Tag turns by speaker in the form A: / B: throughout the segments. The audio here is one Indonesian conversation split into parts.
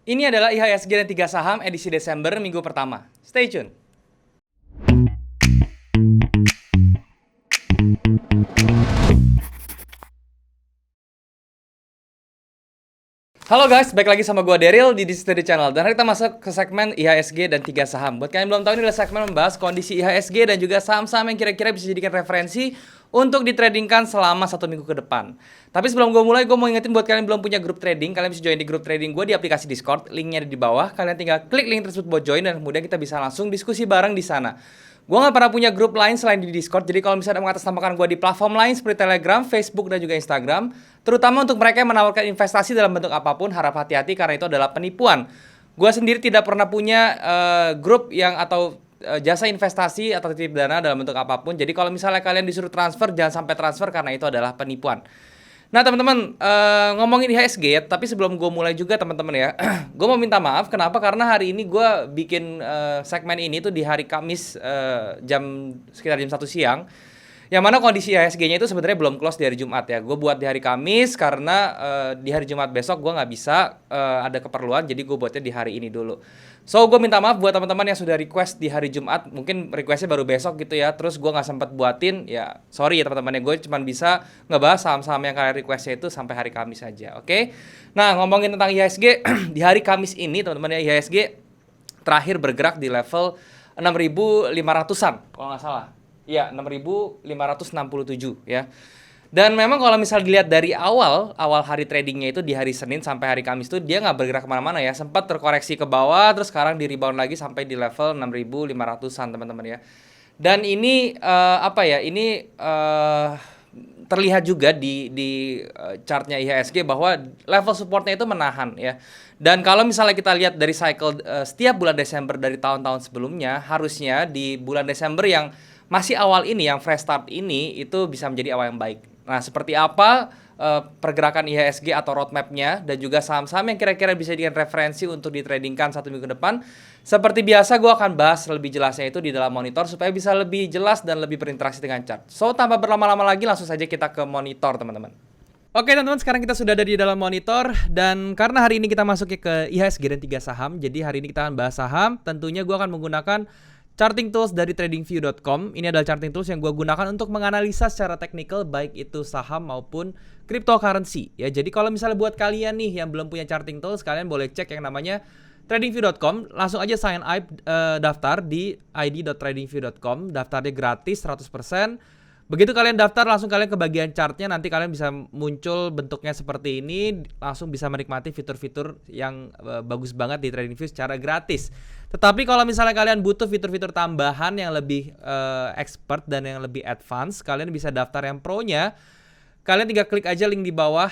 A: Ini adalah IHSG dan 3 saham edisi Desember minggu pertama. Stay tune. Halo guys, balik lagi sama gue Daryl di Study Channel. Dan hari kita masuk ke segmen IHSG dan 3 saham. Buat kalian yang belum tahu, ini adalah segmen membahas kondisi IHSG dan juga saham-saham yang kira-kira bisa dijadikan referensi untuk ditradingkan selama 1 minggu ke depan. Tapi sebelum gue mulai, gue mau ingetin buat kalian yang belum punya grup trading, kalian bisa join di grup trading gue di aplikasi Discord. Linknya ada di bawah. Kalian tinggal klik link tersebut buat join dan kemudian kita bisa langsung diskusi bareng di sana. Gue gak pernah punya grup lain selain di Discord. Jadi kalau misalnya mengatasnamakan gue di platform lain seperti Telegram, Facebook, dan juga Instagram, terutama untuk mereka yang menawarkan investasi dalam bentuk apapun, harap hati-hati karena itu adalah penipuan. Gue sendiri tidak pernah punya grup yang atau jasa investasi atau titip dana dalam bentuk apapun. Jadi kalau misalnya kalian disuruh transfer, jangan sampai transfer karena itu adalah penipuan. Nah teman-teman, ngomongin IHSG ya, tapi sebelum gue mulai juga teman-teman ya, gue mau minta maaf. Kenapa? Karena hari ini gue bikin segmen ini tuh di hari Kamis sekitar jam 1 siang. Yang mana kondisi IHSG-nya itu sebenarnya belum close di hari Jumat ya. Gue buat di hari Kamis karena di hari Jumat besok gue nggak bisa ada keperluan, jadi gue buatnya di hari ini dulu. So gue minta maaf buat teman-teman yang sudah request di hari Jumat, mungkin requestnya baru besok gitu ya. Terus gue nggak sempat buatin, ya sorry ya teman-teman ya. Gue cuma bisa ngebahas saham-saham yang kalian requestnya itu sampai hari Kamis aja, oke? Nah ngomongin tentang IHSG di hari Kamis ini teman-teman ya, IHSG terakhir bergerak di level 6.500-an kalau nggak salah. Ya, 6.567 ya. Dan memang kalau misal dilihat dari awal hari tradingnya itu di hari Senin sampai hari Kamis itu dia nggak bergerak kemana-mana ya. Sempat terkoreksi ke bawah, terus sekarang di rebound lagi sampai di level 6.500-an teman-teman ya. Dan ini terlihat juga di chartnya IHSG bahwa level supportnya itu menahan ya. Dan kalau misalnya kita lihat dari cycle setiap bulan Desember dari tahun-tahun sebelumnya, harusnya di bulan Desember yang masih awal ini, yang fresh start ini, itu bisa menjadi awal yang baik. Nah, seperti apa pergerakan IHSG atau roadmap-nya dan juga saham-saham yang kira-kira bisa dijadikan referensi untuk ditradingkan 1 minggu ke depan. Seperti biasa, gue akan bahas lebih jelasnya itu di dalam monitor supaya bisa lebih jelas dan lebih berinteraksi dengan chart. So, tanpa berlama-lama lagi, langsung saja kita ke monitor, teman-teman. Oke teman-teman, sekarang kita sudah ada di dalam monitor. Dan karena hari ini kita masuk ke IHSG dan 3 saham, jadi hari ini kita akan bahas saham. Tentunya gue akan menggunakan charting tools dari tradingview.com. Ini adalah charting tools yang gue gunakan untuk menganalisa secara teknikal baik itu saham maupun cryptocurrency ya. Jadi kalau misalnya buat kalian nih yang belum punya charting tools, kalian boleh cek yang namanya tradingview.com. Langsung aja sign up daftar di id.tradingview.com. Daftarnya gratis 100%. Begitu kalian daftar, langsung kalian ke bagian chartnya, nanti kalian bisa muncul bentuknya seperti ini, langsung bisa menikmati fitur-fitur yang bagus banget di TradingView secara gratis. Tetapi kalau misalnya kalian butuh fitur-fitur tambahan yang lebih expert dan yang lebih advance, kalian bisa daftar yang pro-nya. Kalian tinggal klik aja link di bawah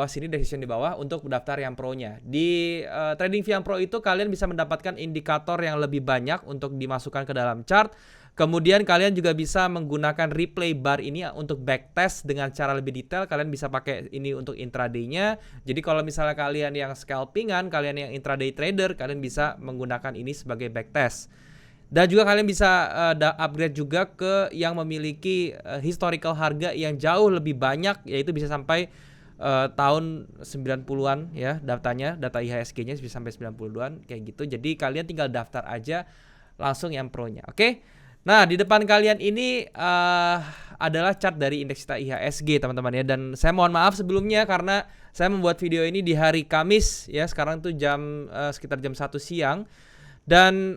A: sini, description di bawah untuk daftar yang pro-nya. Di TradingView yang pro itu kalian bisa mendapatkan indikator yang lebih banyak untuk dimasukkan ke dalam chart. Kemudian kalian juga bisa menggunakan replay bar ini untuk backtest dengan cara lebih detail. Kalian bisa pakai ini untuk intraday-nya. Jadi kalau misalnya kalian yang scalpingan, kalian yang intraday trader, kalian bisa menggunakan ini sebagai backtest. Dan juga kalian bisa upgrade juga ke yang memiliki historical harga yang jauh lebih banyak, yaitu bisa sampai tahun 90-an ya datanya, data IHSG-nya bisa sampai 90-an kayak gitu. Jadi kalian tinggal daftar aja langsung yang pro-nya, oke? Nah, di depan kalian ini adalah chart dari indeks kita IHSG teman-teman ya. Dan saya mohon maaf sebelumnya karena saya membuat video ini di hari Kamis ya. Sekarang tuh sekitar jam 1 siang. Dan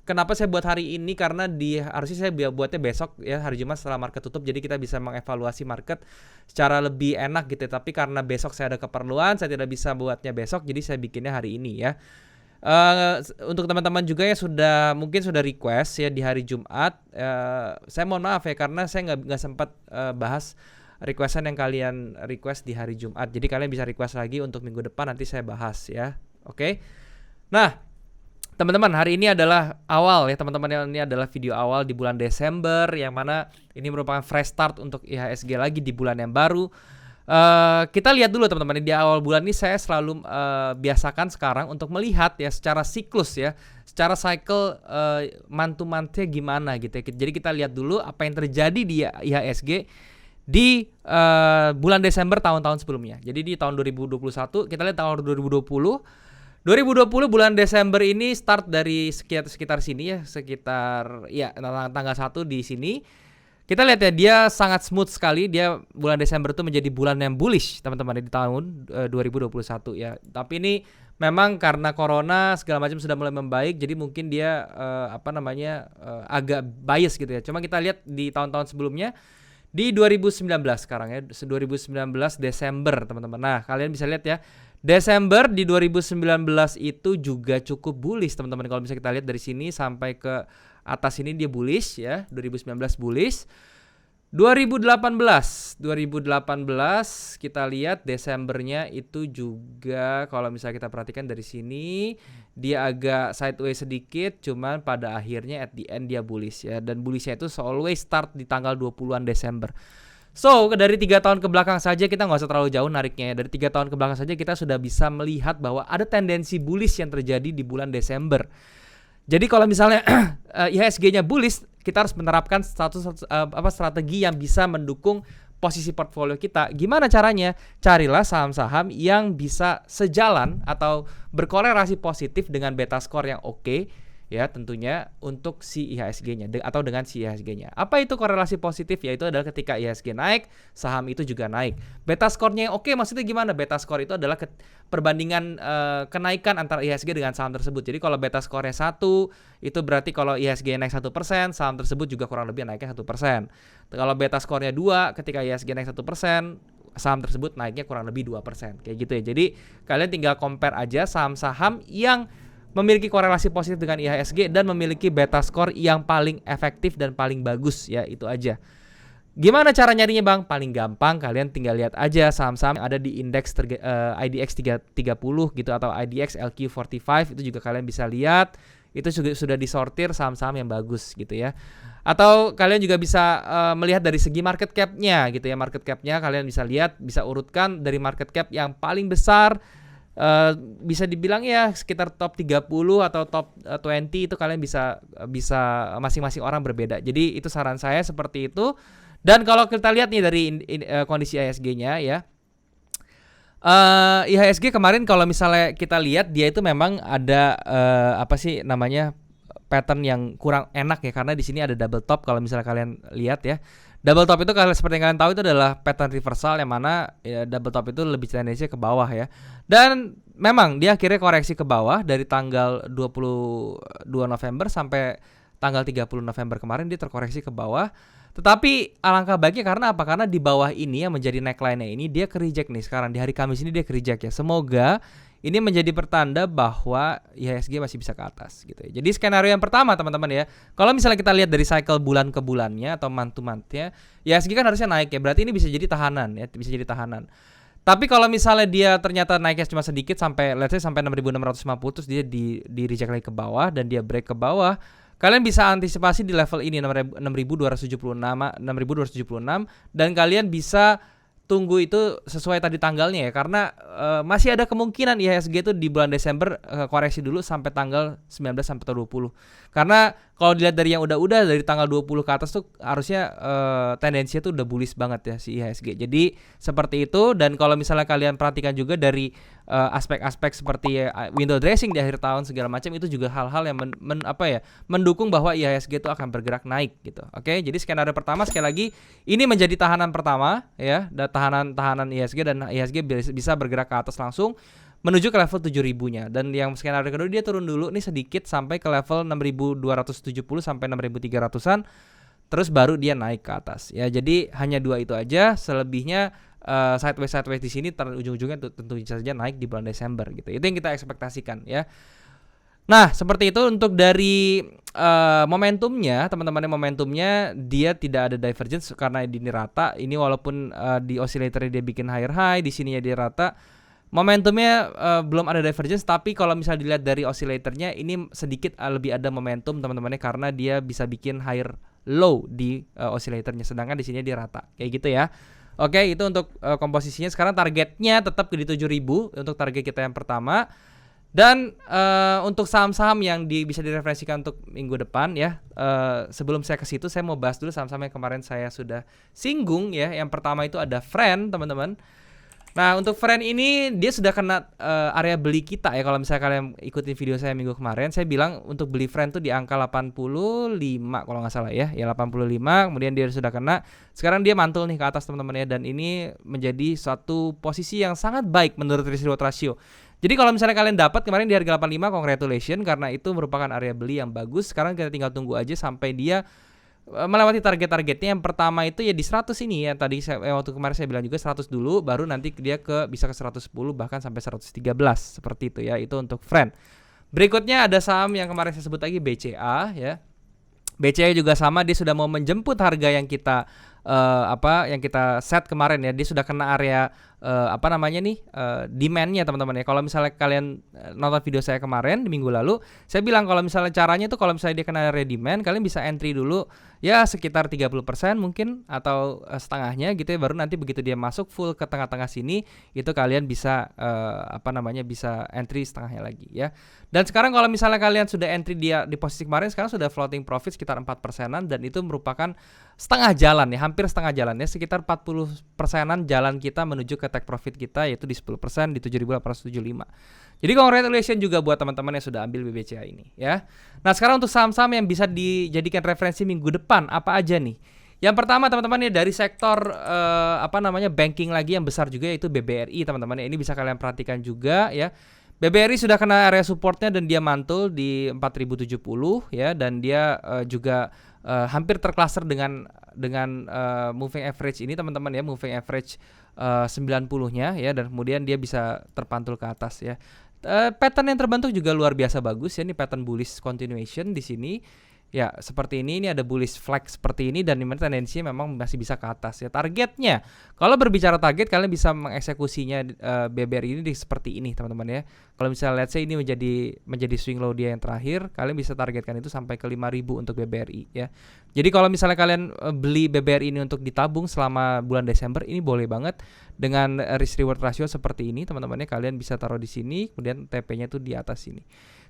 A: kenapa saya buat hari ini? Karena harusnya saya buatnya besok ya, hari Jumat setelah market tutup. Jadi kita bisa mengevaluasi market secara lebih enak gitu. Tapi karena besok saya ada keperluan, saya tidak bisa buatnya besok. Jadi saya bikinnya hari ini ya. Untuk teman-teman juga yang mungkin sudah request ya di hari Jumat, saya mohon maaf ya karena saya nggak sempat bahas requestan yang kalian request di hari Jumat. Jadi kalian bisa request lagi untuk minggu depan, nanti saya bahas ya. Oke. Nah, teman-teman, hari ini adalah awal ya teman-teman, ini adalah video awal di bulan Desember yang mana ini merupakan fresh start untuk IHSG lagi di bulan yang baru. Kita lihat dulu teman-teman, di awal bulan ini saya selalu biasakan sekarang untuk melihat ya secara siklus ya, secara cycle month to month-nya gimana gitu ya. Jadi kita lihat dulu apa yang terjadi di IHSG di bulan Desember tahun-tahun sebelumnya. Jadi di tahun 2021 kita lihat tahun 2020 2020 bulan Desember ini start dari sekitar sini ya, sekitar ya tanggal 1 di sini. Kita lihat ya, dia sangat smooth sekali. Dia bulan Desember itu menjadi bulan yang bullish teman-teman di tahun 2021 ya. Tapi ini memang karena corona segala macam sudah mulai membaik, jadi mungkin dia agak bias gitu ya. Cuma kita lihat di tahun-tahun sebelumnya, di 2019 sekarang ya, 2019 Desember teman-teman. Nah, kalian bisa lihat ya, Desember di 2019 itu juga cukup bullish teman-teman. Kalau bisa kita lihat dari sini sampai ke atas ini dia bullish ya, 2019 bullish. 2018 kita lihat Desembernya itu juga kalau misalnya kita perhatikan dari sini dia agak sideways sedikit, cuman pada akhirnya at the end dia bullish ya, dan bullishnya itu always start di tanggal 20-an Desember. So dari 3 tahun ke belakang saja kita nggak usah terlalu jauh nariknya ya. Dari 3 tahun ke belakang saja kita sudah bisa melihat bahwa ada tendensi bullish yang terjadi di bulan Desember. Jadi kalau misalnya IHSG-nya bullish, kita harus menerapkan strategi yang bisa mendukung posisi portfolio kita. Gimana caranya? Carilah saham-saham yang bisa sejalan atau berkorelasi positif dengan beta score yang oke, ya tentunya untuk si IHSG-nya atau dengan si IHSG-nya. Apa itu korelasi positif? Yaitu adalah ketika IHSG naik, saham itu juga naik. Beta score-nya yang oke, maksudnya gimana? Beta score itu adalah perbandingan kenaikan antara IHSG dengan saham tersebut. Jadi kalau beta score-nya 1, itu berarti kalau IHSG naik 1%, saham tersebut juga kurang lebih naiknya 1%. Kalau beta score-nya 2, ketika IHSG naik 1%, saham tersebut naiknya kurang lebih 2%. Kayak gitu ya. Jadi kalian tinggal compare aja saham-saham yang memiliki korelasi positif dengan IHSG dan memiliki beta score yang paling efektif dan paling bagus ya, itu aja. Gimana cara nyarinya Bang? Paling gampang kalian tinggal lihat aja saham-saham yang ada di indeks IDX 330 gitu atau IDX LQ45, itu juga kalian bisa lihat. Itu sudah disortir saham-saham yang bagus gitu ya. Atau kalian juga bisa melihat dari segi market cap-nya gitu ya. Market cap-nya kalian bisa lihat, bisa urutkan dari market cap yang paling besar, bisa dibilang ya sekitar top 30 atau top 20, itu kalian bisa masing-masing orang berbeda. Jadi itu saran saya seperti itu. Dan kalau kita lihat nih dari kondisi IHSG-nya ya, IHSG kemarin kalau misalnya kita lihat dia itu memang ada pattern yang kurang enak ya, karena di sini ada double top. Kalau misalnya kalian lihat ya, double top itu seperti yang kalian tahu itu adalah pattern reversal, yang mana ya, double top itu lebih tendensinya ke bawah ya. Dan memang dia akhirnya koreksi ke bawah dari tanggal 22 November sampai tanggal 30 November kemarin dia terkoreksi ke bawah. Tetapi alangkah baiknya karena apa? Karena di bawah ini yang menjadi neckline-nya ini dia ke-reject nih sekarang. Di hari Kamis ini dia ke-reject ya. Semoga ini menjadi pertanda bahwa IHSG masih bisa ke atas gitu ya. Jadi skenario yang pertama teman-teman ya, kalau misalnya kita lihat dari cycle bulan ke bulannya atau month to month-nya, IHSG kan harusnya naik ya. Berarti ini bisa jadi tahanan ya, bisa jadi tahanan. Tapi kalau misalnya dia ternyata naiknya cuma sedikit sampai let's say sampai 6.650, terus dia di reject lagi ke bawah dan dia break ke bawah, kalian bisa antisipasi di level ini 6.276 dan kalian bisa tunggu itu sesuai tadi tanggalnya ya, karena masih ada kemungkinan IHSG itu di bulan Desember koreksi dulu sampai tanggal 19 sampai 20. Karena kalau dilihat dari yang udah dari tanggal 20 ke atas tuh harusnya tendensinya tuh udah bullish banget ya si IHSG. Jadi seperti itu. Dan kalau misalnya kalian perhatikan juga dari aspek-aspek seperti window dressing di akhir tahun segala macam, itu juga hal-hal yang mendukung bahwa IHSG itu akan bergerak naik gitu. Oke, jadi skenario pertama sekali lagi ini menjadi tahanan pertama ya, tahanan IHSG, dan IHSG bisa bergerak ke atas langsung menuju ke level 7.000-nya. Dan yang skenario kedua dia turun dulu nih sedikit sampai ke level 6.270 sampai 6.300-an, terus baru dia naik ke atas. Ya, jadi hanya 2 itu aja, selebihnya sideways di sini, ujung-ujungnya tentu saja naik di bulan Desember gitu. Itu yang kita ekspektasikan ya. Nah, seperti itu untuk dari momentumnya, teman-teman. Momentumnya dia tidak ada divergence karena ini rata. Ini walaupun di oscillator dia bikin higher high, di sininya dia rata. Momentumnya belum ada divergence, tapi kalau misalnya dilihat dari oscillatornya ini sedikit lebih ada momentum teman-temannya, karena dia bisa bikin higher low di oscillatornya, sedangkan di sini dia rata kayak gitu ya. Oke, itu untuk komposisinya. Sekarang targetnya tetap di 7.000 untuk target kita yang pertama. Dan untuk saham-saham yang bisa direferensikan untuk minggu depan ya, sebelum saya ke situ saya mau bahas dulu saham-saham yang kemarin saya sudah singgung ya. Yang pertama itu ada Friend, teman-teman. Nah, untuk friend ini dia sudah kena area beli kita ya. Kalau misalnya kalian ikutin video saya minggu kemarin, saya bilang untuk beli friend tuh di angka 85 kalau nggak salah ya. Ya 85, kemudian dia sudah kena. Sekarang dia mantul nih ke atas teman-teman ya, dan ini menjadi suatu posisi yang sangat baik menurut risk reward ratio. Jadi kalau misalnya kalian dapat kemarin di harga 85, congratulations karena itu merupakan area beli yang bagus. Sekarang kita tinggal tunggu aja sampai dia melewati target-targetnya. Yang pertama itu ya di 100 ini ya. Tadi waktu kemarin saya bilang juga 100 dulu, baru nanti dia bisa ke 110 bahkan sampai 113 seperti itu ya. Itu untuk friend. Berikutnya ada saham yang kemarin saya sebut lagi BCA ya. BCA juga sama, dia sudah mau menjemput harga yang kita yang kita set kemarin ya. Dia sudah kena area demand-nya teman-teman ya. Kalau misalnya kalian nonton video saya kemarin di minggu lalu, saya bilang kalau misalnya caranya itu kalau misalnya dia kena area demand, kalian bisa entry dulu ya sekitar 30% mungkin atau setengahnya gitu ya, baru nanti begitu dia masuk full ke tengah-tengah sini itu kalian bisa bisa entry setengahnya lagi ya. Dan sekarang kalau misalnya kalian sudah entry dia di posisi kemarin, sekarang sudah floating profit sekitar 4%-an, dan itu merupakan setengah jalan ya, hampir setengah jalan ya, sekitar 40%-an jalan kita menuju ke take profit kita, yaitu di 10% di 7.875. Jadi congratulations juga buat teman-teman yang sudah ambil BBCA ini ya. Nah, sekarang untuk saham-saham yang bisa dijadikan referensi minggu depan apa aja nih? Yang pertama teman-teman ya, dari sektor banking lagi yang besar juga, yaitu BBRI teman-teman ya. Ini bisa kalian perhatikan juga ya. BBRI sudah kena area supportnya dan dia mantul di 4070 ya, dan dia juga hampir tercluster dengan moving average ini teman-teman ya, moving average 90-nya ya, dan kemudian dia bisa terpantul ke atas ya. Pattern yang terbentuk juga luar biasa bagus ya, ini pattern bullish continuation di sini. Ya, seperti ini ada bullish flag seperti ini, dan dimana tendensinya memang masih bisa ke atas ya. Targetnya, kalau berbicara target, kalian bisa mengeksekusinya BBRI ini seperti ini teman-teman ya. Kalau misalnya let's say ini menjadi swing low dia yang terakhir, kalian bisa targetkan itu sampai ke 5.000 untuk BBRI ya. Jadi kalau misalnya kalian beli BBRI ini untuk ditabung selama bulan Desember, ini boleh banget dengan risk reward ratio seperti ini teman-teman ya. Kalian bisa taruh di sini, kemudian TP-nya itu di atas sini.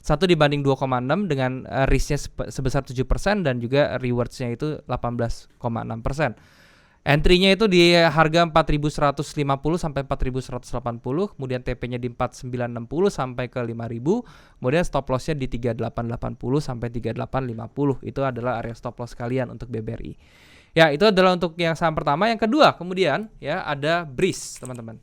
A: 1 dibanding 2,6 dengan risk-nya sebesar 7% dan juga rewards-nya itu 18,6%. Entry-nya itu di harga 4.150 sampai 4.180, kemudian TP-nya di 4.960 sampai ke 5.000, kemudian stop loss-nya di 3.880 sampai 3.850. Itu adalah area stop loss kalian untuk BBRI. Ya, itu adalah untuk yang saham pertama. Yang kedua, kemudian ya ada Breeze, teman-teman.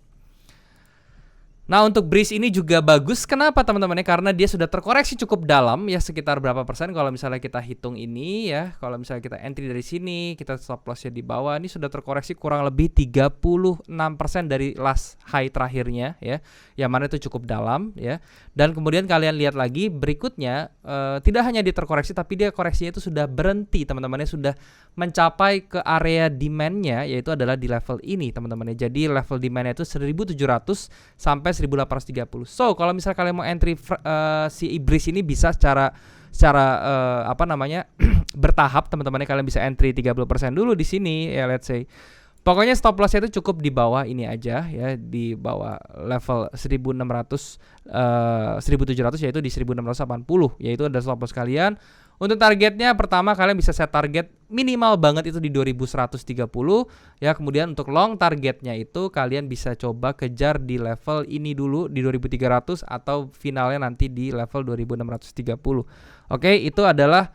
A: Nah, untuk Breeze ini juga bagus. Kenapa teman-teman? Karena dia sudah terkoreksi cukup dalam ya, sekitar berapa persen kalau misalnya kita hitung ini ya. Kalau misalnya kita entry dari sini, kita stop loss-nya di bawah, ini sudah terkoreksi kurang lebih 36% dari last high terakhirnya ya. Yang mana itu cukup dalam ya. Dan kemudian kalian lihat lagi berikutnya, tidak hanya dia terkoreksi, tapi dia koreksinya itu sudah berhenti teman-teman, sudah mencapai ke area demand-nya, yaitu adalah di level ini teman-teman. Jadi level demand-nya itu 1.700 sampai 1.830. So, kalau misalnya kalian mau entry si Breeze ini bisa secara bertahap teman-teman. Kalian bisa entry 30% dulu di sini ya, let's say. Pokoknya stop loss-nya itu cukup di bawah ini aja ya, di bawah level 1.700 yaitu di 1.680, yaitu ada stop loss kalian. Untuk targetnya pertama kalian bisa set target minimal banget itu di 2130 ya. Kemudian untuk long targetnya itu kalian bisa coba kejar di level ini dulu di 2300 atau finalnya nanti di level 2630. Oke, itu adalah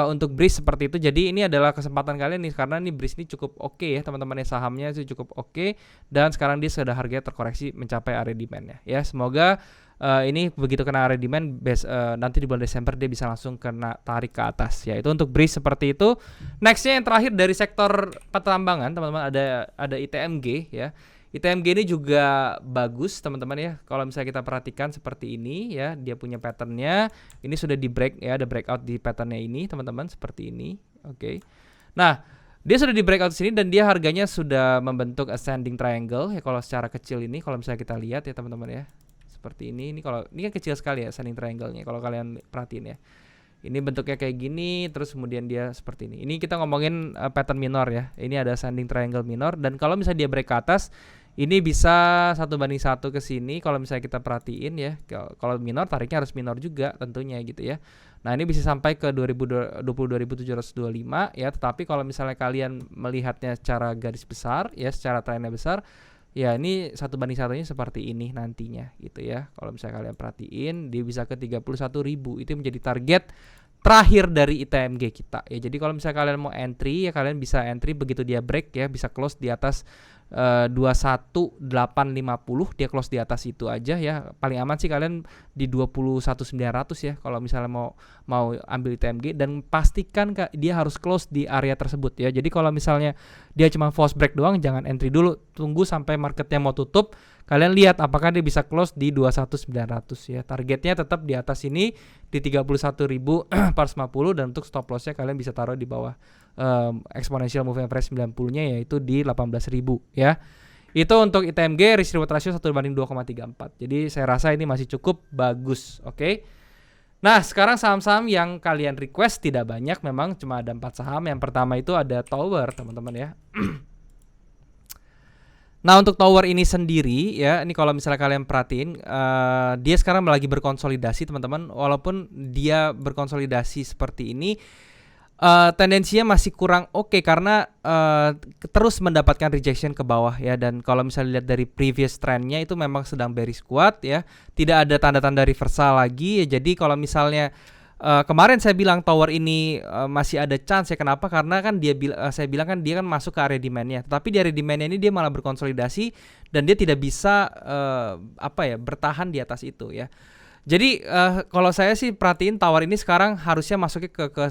A: untuk Breeze seperti itu. Jadi ini adalah kesempatan kalian nih, karena nih Breeze ini cukup oke ya teman-teman, sahamnya itu cukup oke, dan sekarang dia sudah harganya terkoreksi mencapai area demand-nya ya. Semoga ini begitu kena area demand nanti di bulan Desember dia bisa langsung kena tarik ke atas ya. Itu untuk Breeze seperti itu. Nextnya yang terakhir dari sektor pertambangan teman-teman, ada ITMG ya. ITMG ini juga bagus teman-teman ya. Kalau misalnya kita perhatikan seperti ini ya, dia punya patternnya. Ini sudah di break ya, ada breakout di patternnya ini teman-teman seperti ini. Oke. Nah, dia sudah di breakout sini dan dia harganya sudah membentuk ascending triangle ya. Kalau secara kecil ini, kalau misalnya kita lihat ya teman-teman ya, seperti ini. Ini kalau ini kan kecil sekali ya ascending triangle-nya kalau kalian perhatiin ya. Ini bentuknya kayak gini, terus kemudian dia seperti ini. Ini kita ngomongin pattern minor ya. Ini ada ascending triangle minor, dan kalau misalnya dia break ke atas, ini bisa 1:1 ke sini. Kalau misalnya kita perhatiin ya, kalau minor tariknya harus minor juga tentunya gitu ya. Nah, ini bisa sampai ke 22.725 ya. Tetapi kalau misalnya kalian melihatnya secara garis besar ya, secara trennya besar,
B: Ya ini 1:1 seperti ini nantinya gitu ya. Kalau misalnya kalian perhatiin dia bisa ke 31.000, itu menjadi target terakhir dari ITMG kita ya. Jadi kalau misalnya kalian mau entry ya kalian bisa entry begitu dia break ya, bisa close di atas 21.850, dia close di atas itu aja ya. Paling aman sih kalian di 21.900 ya kalau misalnya mau ambil ITMG, dan pastikan dia harus close di area tersebut ya. Jadi kalau misalnya dia cuma false break doang, jangan entry dulu, tunggu sampai marketnya mau tutup, kalian lihat apakah dia bisa close di 21.900 ya. Targetnya tetap di atas ini di 31.450, dan untuk stop lossnya kalian bisa taruh di bawah exponential moving average 90-nya, yaitu di 18.000 ya. Itu untuk ITMG risk reward ratio 1:2,34. Jadi saya rasa ini masih cukup bagus, oke. Nah, sekarang saham-saham yang kalian request tidak banyak, memang cuma ada 4 saham. Yang pertama itu ada Tower, teman-teman ya. Nah, untuk Tower ini sendiri ya, ini kalau misalnya kalian perhatiin, dia sekarang lagi berkonsolidasi, teman-teman. Walaupun dia berkonsolidasi seperti ini, tendensinya masih kurang oke karena terus mendapatkan rejection ke bawah ya. Dan kalau misalnya lihat dari previous trendnya itu memang sedang bearish kuat ya, tidak ada tanda-tanda reversal lagi ya. Jadi kalau misalnya kemarin saya bilang Tower ini masih ada chance ya. Kenapa? Karena kan saya bilang kan dia kan masuk ke area demand-nya. Tapi di area demand-nya ini dia malah berkonsolidasi dan dia tidak bisa bertahan di atas itu ya. Jadi kalau saya sih perhatiin Tower ini sekarang harusnya masuknya ke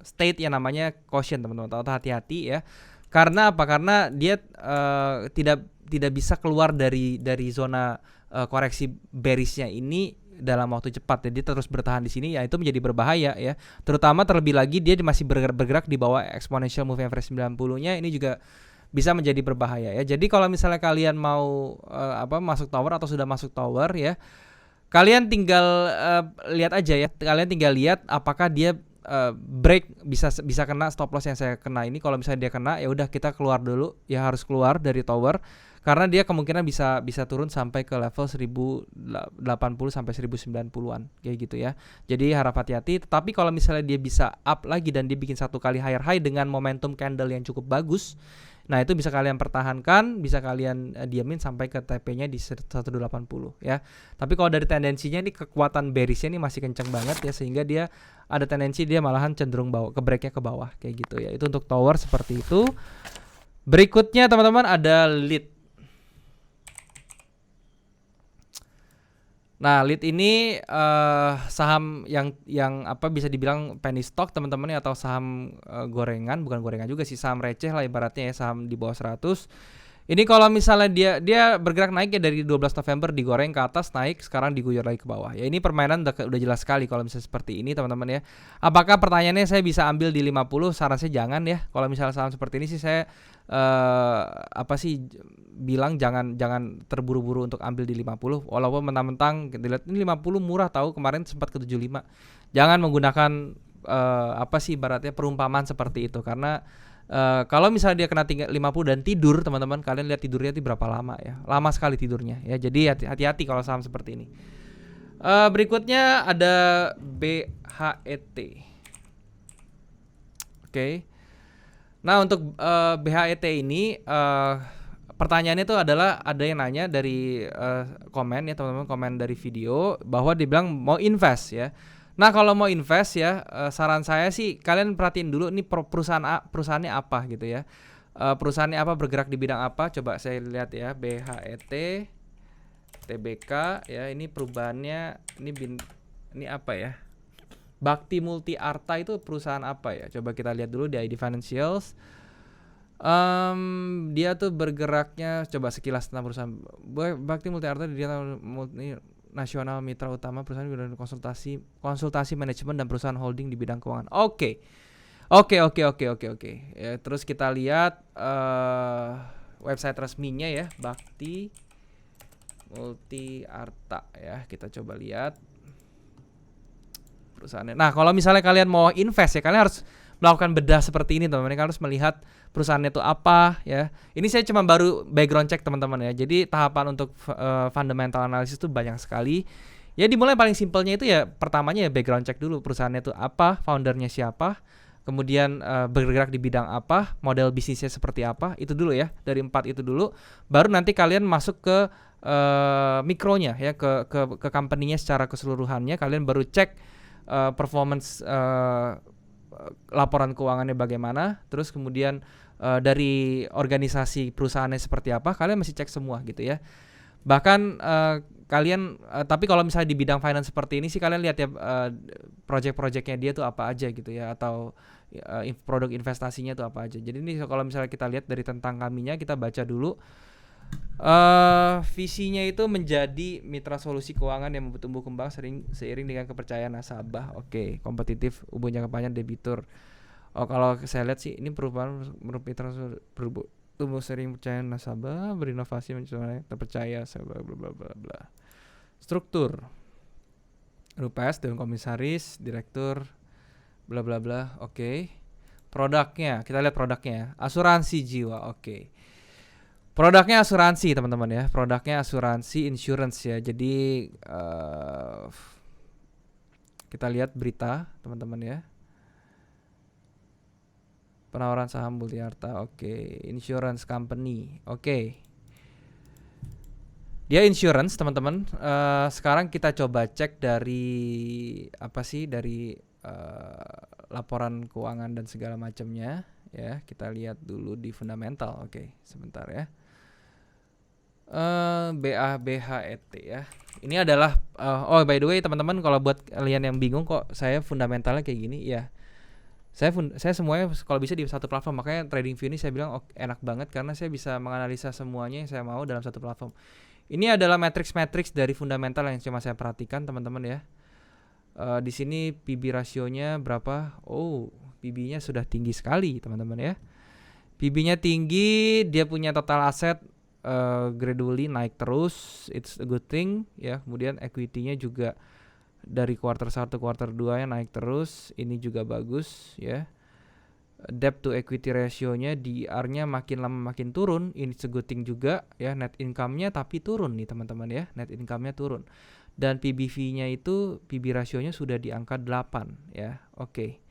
B: state yang namanya caution, teman-teman, atau hati-hati ya. Karena apa? Karena dia tidak bisa keluar dari zona koreksi bearishnya ini dalam waktu cepat. Jadi terus bertahan di sini ya, itu menjadi berbahaya ya. Terutama terlebih lagi dia masih bergerak di bawah exponential moving average 90-nya, ini juga bisa menjadi berbahaya ya. Jadi kalau misalnya kalian mau masuk Tower atau sudah masuk Tower ya, kalian tinggal lihat aja ya. Kalian tinggal lihat apakah dia break bisa kena stop loss yang saya kena ini. Kalau misalnya dia kena, ya udah kita keluar dulu ya, harus keluar dari Tower karena dia kemungkinan bisa turun sampai ke level 1080 sampai 1090-an kayak gitu ya. Jadi harap hati-hati. Tetapi kalau misalnya dia bisa up lagi dan dia bikin satu kali higher high dengan momentum candle yang cukup bagus, nah itu bisa kalian pertahankan, bisa kalian diamin sampai ke TP-nya di 180 ya. Tapi kalau dari tendensinya ini kekuatan bearishnya ini masih kencang banget ya, sehingga dia ada tendensi dia malahan cenderung breaknya ke bawah kayak gitu ya. Itu untuk Tower seperti itu. Berikutnya teman-teman ada Lead. Nah, Lead ini saham yang bisa dibilang penny stock, teman-teman ya, atau saham gorengan, bukan gorengan juga sih, saham receh lah ibaratnya ya, saham di bawah 100. Ini kalau misalnya dia bergerak naik ya, dari 12 November digoreng ke atas, naik, sekarang diguyur lagi ke bawah. Ya ini permainan udah jelas sekali kalau misalnya seperti ini, teman-teman ya. Apakah pertanyaannya saya bisa ambil di 50? Sarannya jangan ya. Kalau misalnya saham seperti ini sih saya bilang jangan terburu-buru untuk ambil di 50. Walaupun mentang-mentang dilihat ini 50 murah, tahu kemarin sempat ke 75. Jangan menggunakan ibaratnya perumpamaan seperti itu, karena kalau misalnya dia kena 50 dan tidur, teman-teman, kalian lihat tidurnya itu berapa lama ya. Lama sekali tidurnya ya. Jadi hati-hati kalau saham seperti ini. Berikutnya ada BHET. Oke. Nah, untuk BHET ini pertanyaannya itu adalah, ada yang nanya dari komen ya, teman-teman, komen dari video bahwa dibilang mau invest ya. Nah, kalau mau invest ya, saran saya sih kalian perhatiin dulu nih perusahaannya apa gitu ya. Perusahaannya apa, bergerak di bidang apa? Coba saya lihat ya, BHET TBK ya, ini perubahannya ini apa ya? Bakti Multi Arta itu perusahaan apa ya? Coba kita lihat dulu di ID Financials. Dia tuh bergeraknya, coba sekilas tentang perusahaan Bakti Multi Arta, dia nasional mitra utama perusahaan di bidang konsultasi manajemen dan perusahaan holding di bidang keuangan. Oke. Ya, terus kita lihat website resminya ya, Bakti Multi Arta ya. Kita coba lihat perusahaannya. Nah, kalau misalnya kalian mau invest ya, kalian harus melakukan bedah seperti ini, teman-teman. Kalian harus melihat perusahaannya itu apa ya. Ini saya cuma baru background check, teman-teman ya. Jadi tahapan untuk fundamental analysis itu banyak sekali. Ya dimulai paling simpelnya itu ya, pertamanya ya background check dulu perusahaannya itu apa, foundernya siapa. kemudian bergerak di bidang apa, model bisnisnya seperti apa, itu dulu ya. Dari 4 itu dulu, baru nanti kalian masuk ke mikronya ya, ke company-nya secara keseluruhannya. Kalian baru cek performance laporan keuangannya bagaimana, terus kemudian dari organisasi perusahaannya seperti apa, kalian mesti cek semua gitu ya. Bahkan kalian tapi kalau misalnya di bidang finance seperti ini sih, kalian lihat ya project-projectnya dia tuh apa aja gitu ya, atau produk investasinya tuh apa aja. Jadi ini kalau misalnya kita lihat dari tentang kaminya, kita baca dulu. Visinya itu menjadi mitra solusi keuangan yang tumbuh kembang seiring dengan kepercayaan nasabah. Oke, kompetitif, hubungan jangka panjang debitur. Oh, kalau saya lihat sih ini perubahan mitra tumbuh sering percaya nasabah, berinovasi mencari terpercaya, bla bla bla bla. Struktur Rupees, Dewan Komisaris, Direktur, bla bla bla. Oke. Produknya, kita lihat produknya. Asuransi jiwa. Oke. Produknya asuransi teman-teman ya. Produknya asuransi insurance ya. Jadi kita lihat berita teman-teman ya. Penawaran saham Multiarta. Oke. Insurance company. Oke. Dia insurance teman-teman. Sekarang kita coba cek dari apa sih, dari laporan keuangan dan segala macamnya ya. Kita lihat dulu di fundamental. Oke, sebentar ya. BABHET ya. Ini adalah oh by the way teman-teman, kalau buat kalian yang bingung kok saya fundamentalnya kayak gini ya. Saya semuanya kalau bisa di satu platform, makanya TradingView ini saya bilang enak banget karena saya bisa menganalisa semuanya yang saya mau dalam satu platform. Ini adalah matriks dari fundamental yang cuma saya perhatikan teman-teman ya. Di sini PB rasionya berapa? Oh, PB-nya sudah tinggi sekali teman-teman ya. PB-nya tinggi, dia punya total aset gradually naik terus, it's a good thing ya. Kemudian equity-nya juga dari kuartal 1 kuartal 2 nya naik terus, ini juga bagus ya. Debt to equity ratio-nya, DR-nya makin lama makin turun, ini it's a good thing juga ya. Net income-nya tapi turun nih teman-teman ya, net income-nya turun. Dan PBV-nya itu, PB rasionya sudah di angka 8 ya. Oke.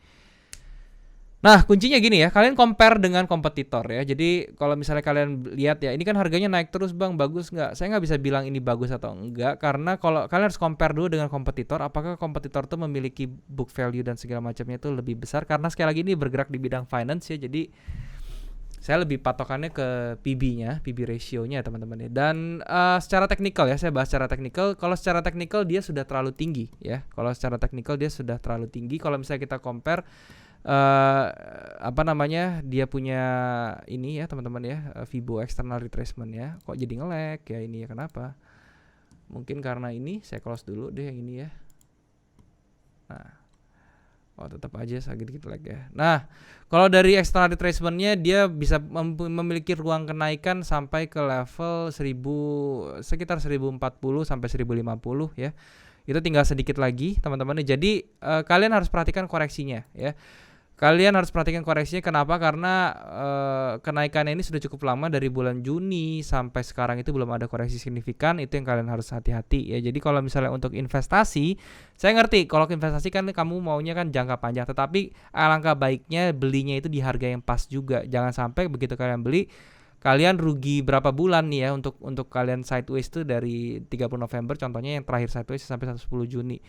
B: Nah, kuncinya gini ya, kalian compare dengan kompetitor ya. Jadi kalau misalnya kalian lihat ya, ini kan harganya naik terus bang, bagus nggak? Saya nggak bisa bilang ini bagus atau enggak, karena kalau kalian harus compare dulu dengan kompetitor, apakah kompetitor tuh memiliki book value dan segala macamnya itu lebih besar. Karena sekali lagi ini bergerak di bidang finance ya, jadi saya lebih patokannya ke PB-nya, PB ratio-nya teman-teman ya. Dan secara teknikal ya, saya bahas secara teknikal. Kalau secara teknikal dia sudah terlalu tinggi ya. Kalau secara teknikal dia sudah terlalu tinggi. Kalau misalnya kita compare apa namanya, dia punya ini ya teman-teman ya, Fibo external retracement ya. Kok jadi nge-lag ya ini ya, kenapa? Mungkin karena ini, saya close dulu deh yang ini ya. Nah, oh tetap aja sedikit lag ya. Nah, kalau dari external retracement-nya dia bisa memiliki ruang kenaikan sampai ke level sekitar 1040 sampai 1050 ya. Itu tinggal sedikit lagi teman-teman. Jadi kalian harus perhatikan koreksinya ya. Kalian harus perhatikan koreksinya, kenapa? Karena kenaikannya ini sudah cukup lama, dari bulan Juni sampai sekarang itu belum ada koreksi signifikan. Itu yang kalian harus hati-hati ya. Jadi kalau misalnya untuk investasi, saya ngerti kalau investasi kan kamu maunya kan jangka panjang, tetapi alangkah baiknya belinya itu di harga yang pas juga. Jangan sampai begitu kalian beli, kalian rugi berapa bulan nih ya untuk kalian sideways itu dari 30 November contohnya, yang terakhir sideways sampai 10 Juni.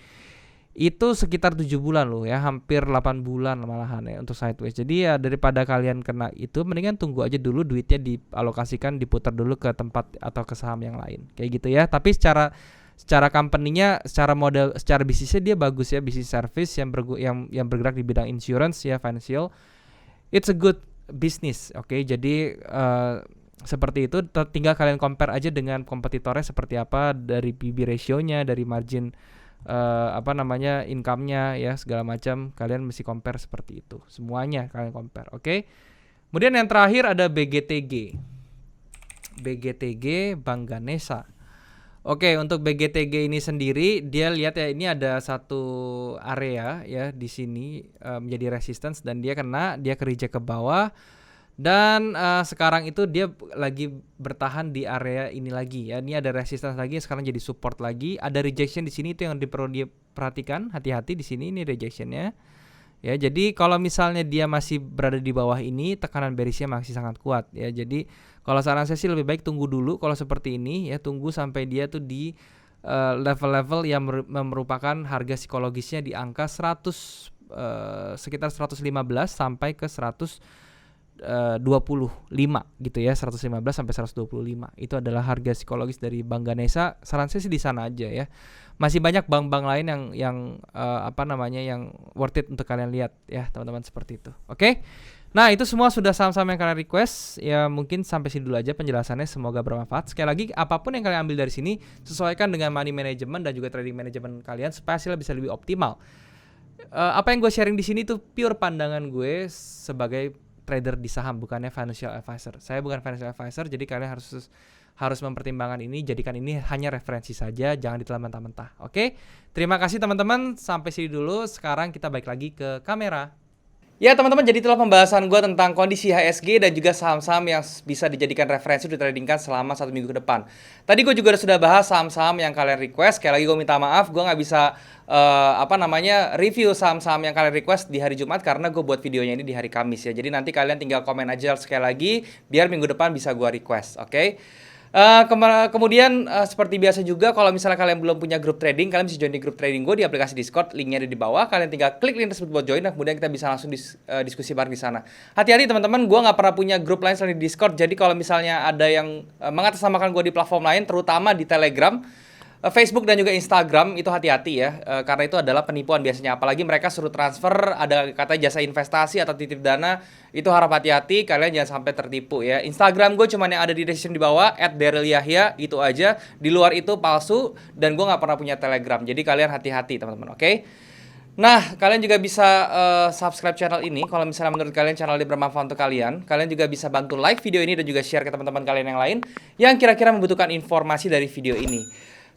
B: Itu sekitar 7 bulan loh ya, hampir 8 bulan malahan ya untuk sideways. Jadi ya daripada kalian kena itu, mendingan tunggu aja dulu duitnya dialokasikan, diputar dulu ke tempat atau ke saham yang lain. Kayak gitu ya. Tapi secara company-nya, secara model, secara bisnisnya dia bagus ya, bisnis service yang bergerak di bidang insurance ya, financial. It's a good business. Oke. Jadi seperti itu, tinggal kalian compare aja dengan kompetitornya seperti apa, dari PB ratio-nya, dari margin income-nya ya, segala macam kalian mesti compare seperti itu. Semuanya kalian compare, oke? Kemudian yang terakhir ada BGTG, Bank Ganesha. Oke, untuk BGTG ini sendiri, dia lihat ya, ini ada satu area ya di sini menjadi resistance, dan dia ke reject ke bawah. Dan sekarang itu dia lagi bertahan di area ini lagi ya. Ini ada resistance lagi, sekarang jadi support lagi. Ada rejection di sini, itu yang perlu diperhatikan, hati-hati di sini, ini rejectionnya Ya, jadi kalau misalnya dia masih berada di bawah ini, tekanan bearish-nya masih sangat kuat ya. Jadi kalau saran saya sih lebih baik tunggu dulu kalau seperti ini ya, tunggu sampai dia tuh di level-level yang merupakan harga psikologisnya di angka 100 sekitar 115 sampai ke 125 gitu ya, 115 sampai 125. Itu adalah harga psikologis dari Bank Ganesha. Saran saya sih di sana aja ya. Masih banyak bank-bank lain yang yang worth it untuk kalian lihat ya, teman-teman, seperti itu. Oke. Nah, itu semua sudah saham-saham yang kalian request. Ya, mungkin sampai sini dulu aja penjelasannya, semoga bermanfaat. Sekali lagi, apapun yang kalian ambil dari sini sesuaikan dengan money management dan juga trading management kalian supaya hasilnya bisa lebih optimal. Apa yang gue sharing di sini tuh pure pandangan gue sebagai trader di saham, bukannya financial advisor. Saya bukan financial advisor, jadi kalian harus mempertimbangkan ini, jadikan ini hanya referensi saja, jangan ditelan mentah-mentah. Oke? Terima kasih teman-teman, sampai sini dulu. Sekarang kita balik lagi ke kamera.
A: Ya teman-teman, jadi itulah pembahasan gue tentang kondisi IHSG dan juga saham-saham yang bisa dijadikan referensi untuk ditradingkan selama 1 minggu ke depan. Tadi gue juga sudah bahas saham-saham yang kalian request. Sekali lagi gue minta maaf, gue nggak bisa review saham-saham yang kalian request di hari Jumat karena gue buat videonya ini di hari Kamis ya. Jadi nanti kalian tinggal komen aja sekali lagi biar minggu depan bisa gue request, oke? Kemudian seperti biasa juga, kalau misalnya kalian belum punya grup trading, kalian bisa join di grup trading gue di aplikasi Discord, linknya ada di bawah. Kalian tinggal klik link tersebut buat join, dan kemudian kita bisa langsung diskusi bareng di sana. Hati-hati teman-teman, gue nggak pernah punya grup lain selain di Discord. Jadi kalau misalnya ada yang mengatasnamakan gue di platform lain, terutama di Telegram, Facebook dan juga Instagram, itu hati-hati ya, karena itu adalah penipuan biasanya. Apalagi mereka suruh transfer, ada kata jasa investasi atau titip dana, itu harap hati-hati, kalian jangan sampai tertipu ya. Instagram gue cuma yang ada di description di bawah, @darylyahya, itu aja. Di luar itu palsu, dan gue nggak pernah punya Telegram. Jadi kalian hati-hati teman-teman, oke? Nah, kalian juga bisa subscribe channel ini kalau misalnya menurut kalian channel ini bermanfaat untuk kalian. Kalian juga bisa bantu like video ini dan juga share ke teman-teman kalian yang lain yang kira-kira membutuhkan informasi dari video ini.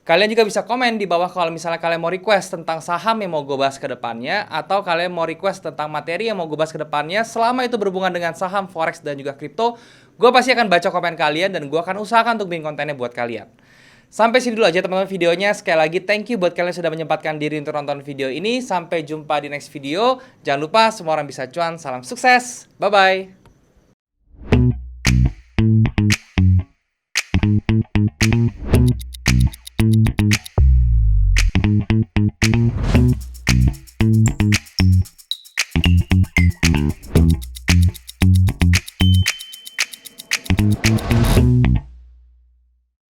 A: Kalian juga bisa komen di bawah kalau misalnya kalian mau request tentang saham yang mau gue bahas ke depannya, atau kalian mau request tentang materi yang mau gue bahas ke depannya. Selama itu berhubungan dengan saham, forex, dan juga kripto, gue pasti akan baca komen kalian dan gue akan usahakan untuk bikin kontennya buat kalian. Sampai sini dulu aja teman-teman videonya. Sekali lagi thank you buat kalian yang sudah menyempatkan diri untuk nonton video ini. Sampai jumpa di next video. Jangan lupa semua orang bisa cuan. Salam sukses. Bye-bye.